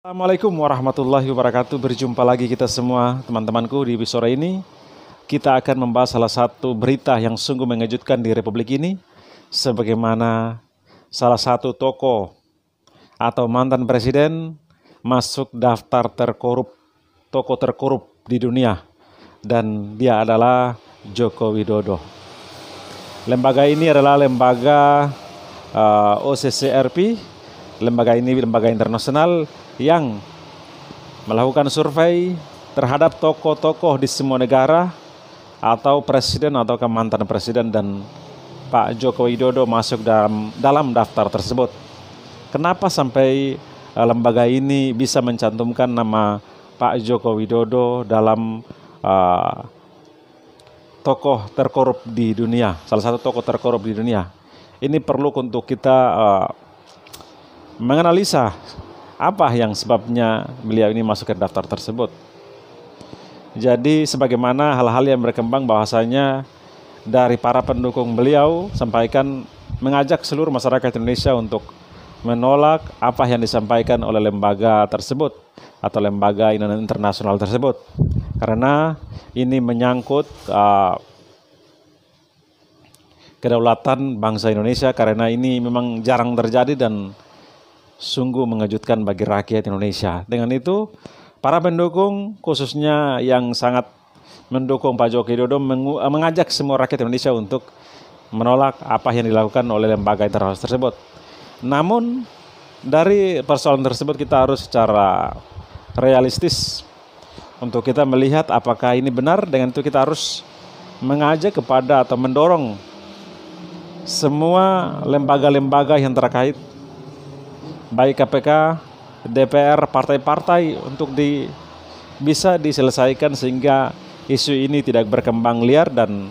Assalamualaikum warahmatullahi wabarakatuh. Berjumpa lagi kita semua teman-temanku di sore ini. Kita akan membahas salah satu berita yang sungguh mengejutkan di Republik ini, sebagaimana salah satu tokoh atau mantan presiden masuk daftar tokoh terkorup di dunia, dan dia adalah Joko Widodo. Lembaga ini adalah lembaga OCCRP. Lembaga ini lembaga internasional yang melakukan survei terhadap tokoh-tokoh di semua negara atau presiden atau mantan presiden, dan Pak Joko Widodo masuk dalam daftar tersebut. Kenapa sampai lembaga ini bisa mencantumkan nama Pak Joko Widodo dalam tokoh terkorup di dunia, salah satu tokoh terkorup di dunia? Ini perlu untuk kita menganalisa apa yang sebabnya beliau ini masuk ke daftar tersebut. Jadi sebagaimana hal-hal yang berkembang bahwasanya dari para pendukung beliau sampaikan mengajak seluruh masyarakat Indonesia untuk menolak apa yang disampaikan oleh lembaga tersebut atau lembaga internasional tersebut, karena ini menyangkut kedaulatan bangsa Indonesia, karena ini memang jarang terjadi dan sungguh mengejutkan bagi rakyat Indonesia. Dengan itu, para pendukung khususnya yang sangat mendukung Pak Joko Widodo mengajak semua rakyat Indonesia untuk menolak apa yang dilakukan oleh lembaga internasional tersebut. Namun dari persoalan tersebut kita harus secara realistis untuk kita melihat apakah ini benar. Dengan itu kita harus mengajak kepada atau mendorong semua lembaga-lembaga yang terkait, baik KPK, DPR, partai-partai, untuk bisa diselesaikan sehingga isu ini tidak berkembang liar dan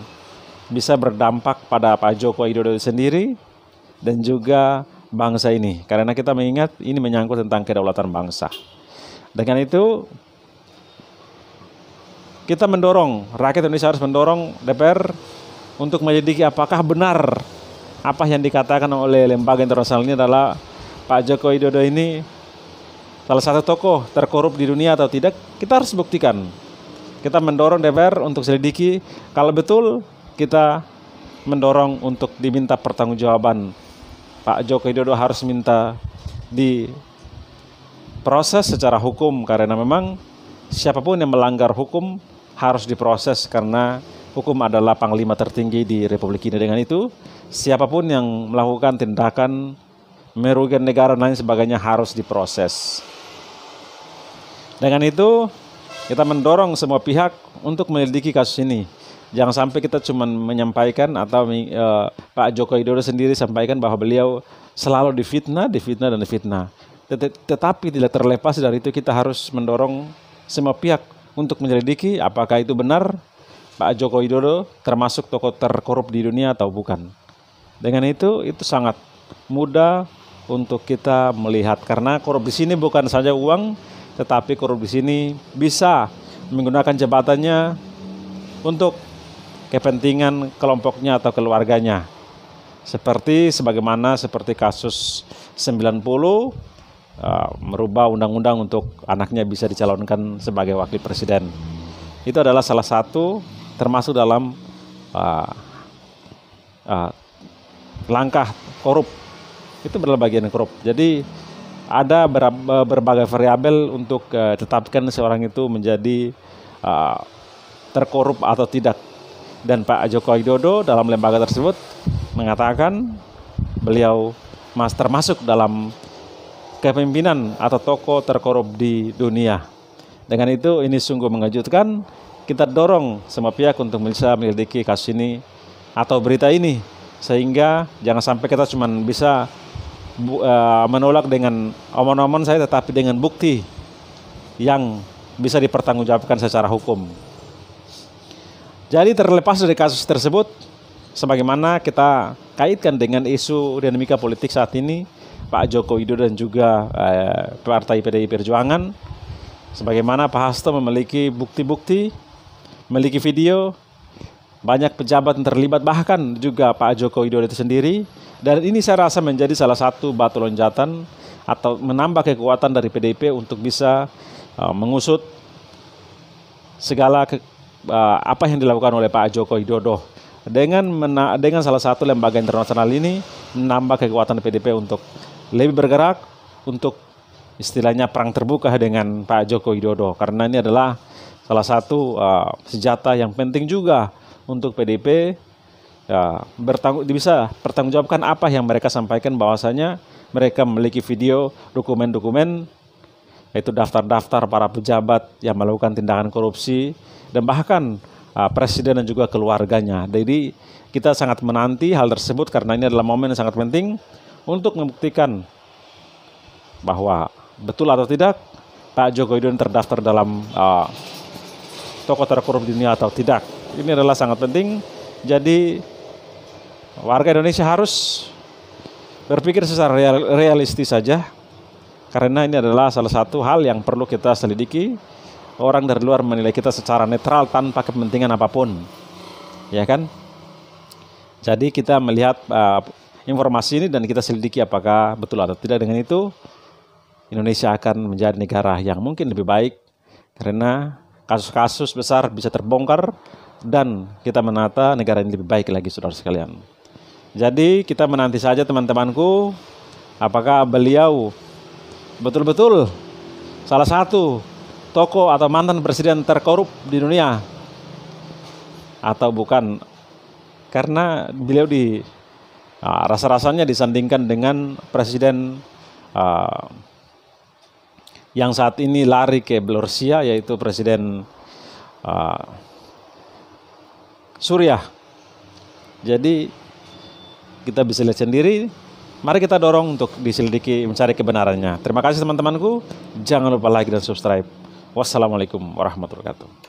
bisa berdampak pada Pak Joko Widodo sendiri dan juga bangsa ini. Karena kita mengingat ini menyangkut tentang kedaulatan bangsa. Dengan itu kita mendorong, rakyat Indonesia harus mendorong DPR untuk menyelidiki apakah benar apa yang dikatakan oleh lembaga internasional ini adalah Pak Joko Widodo ini salah satu tokoh terkorup di dunia atau tidak. Kita harus buktikan. Kita mendorong DPR untuk selidiki. Kalau betul, kita mendorong untuk diminta pertanggungjawaban. Pak Joko Widodo harus minta diproses secara hukum, karena memang siapapun yang melanggar hukum harus diproses, karena hukum adalah panglima tertinggi di Republik ini. Dengan itu, siapapun yang melakukan tindakan merugikan negara dan lain sebagainya harus diproses. Dengan itu kita mendorong semua pihak untuk menyelidiki kasus ini. Jangan sampai kita cuma menyampaikan atau Pak Joko Widodo sendiri sampaikan bahwa beliau selalu difitnah. Tetapi tidak terlepas dari itu, kita harus mendorong semua pihak untuk menyelidiki apakah itu benar Pak Joko Widodo termasuk tokoh terkorup di dunia atau bukan. Dengan itu sangat mudah untuk kita melihat, karena korup di sini bukan saja uang, tetapi korup di sini bisa menggunakan jabatannya untuk kepentingan kelompoknya atau keluarganya. Sebagaimana kasus 90 merubah undang-undang untuk anaknya bisa dicalonkan sebagai wakil presiden. Itu adalah salah satu termasuk dalam langkah korup. Itu adalah bagian korup. Jadi ada berbagai variabel untuk tetapkan seorang itu menjadi terkorup atau tidak. Dan Pak Joko Widodo dalam lembaga tersebut mengatakan beliau termasuk dalam kepemimpinan atau tokoh terkorup di dunia. Dengan itu ini sungguh mengejutkan. Kita dorong semua pihak untuk bisa menyelidiki kasus ini atau berita ini, sehingga jangan sampai kita cuma bisa menolak dengan omong-omong saya, tetapi dengan bukti yang bisa dipertanggungjawabkan secara hukum. Jadi terlepas dari kasus tersebut, sebagaimana kita kaitkan dengan isu dinamika politik saat ini, Pak Joko Widodo dan juga Partai PDI Perjuangan, sebagaimana Pak Hasto memiliki bukti-bukti, memiliki video, banyak pejabat yang terlibat, bahkan juga Pak Joko Widodo itu sendiri. Dan ini saya rasa menjadi salah satu batu loncatan atau menambah kekuatan dari PDIP untuk bisa mengusut segala apa yang dilakukan oleh Pak Joko Widodo dengan salah satu lembaga internasional ini menambah kekuatan PDIP untuk lebih bergerak untuk istilahnya perang terbuka dengan Pak Joko Widodo, karena ini adalah salah satu senjata yang penting juga untuk PDIP bisa pertanggungjawabkan apa yang mereka sampaikan, bahwasanya mereka memiliki video, dokumen-dokumen, yaitu daftar-daftar para pejabat yang melakukan tindakan korupsi dan bahkan presiden dan juga keluarganya. Jadi kita sangat menanti hal tersebut karena ini adalah momen yang sangat penting untuk membuktikan bahwa betul atau tidak Pak Joko Widodo terdaftar dalam tokoh terkorup di dunia atau tidak. Ini adalah sangat penting. Jadi warga Indonesia harus berpikir secara realistis saja, karena ini adalah salah satu hal yang perlu kita selidiki. Orang dari luar menilai kita secara netral tanpa kepentingan apapun, ya kan? Jadi kita melihat informasi ini dan kita selidiki apakah betul atau tidak. Dengan itu Indonesia akan menjadi negara yang mungkin lebih baik, karena kasus-kasus besar bisa terbongkar dan kita menata negara ini lebih baik lagi, saudara sekalian. Jadi kita menanti saja teman-temanku, apakah beliau betul-betul salah satu tokoh atau mantan presiden terkorup di dunia atau bukan, karena beliau rasa-rasanya disandingkan dengan presiden yang saat ini lari ke Belorusia, yaitu presiden Suriah. Jadi kita bisa lihat sendiri. Mari kita dorong untuk diselidiki, mencari kebenarannya. Terima kasih teman-temanku. Jangan lupa like dan subscribe. Wassalamualaikum warahmatullahi wabarakatuh.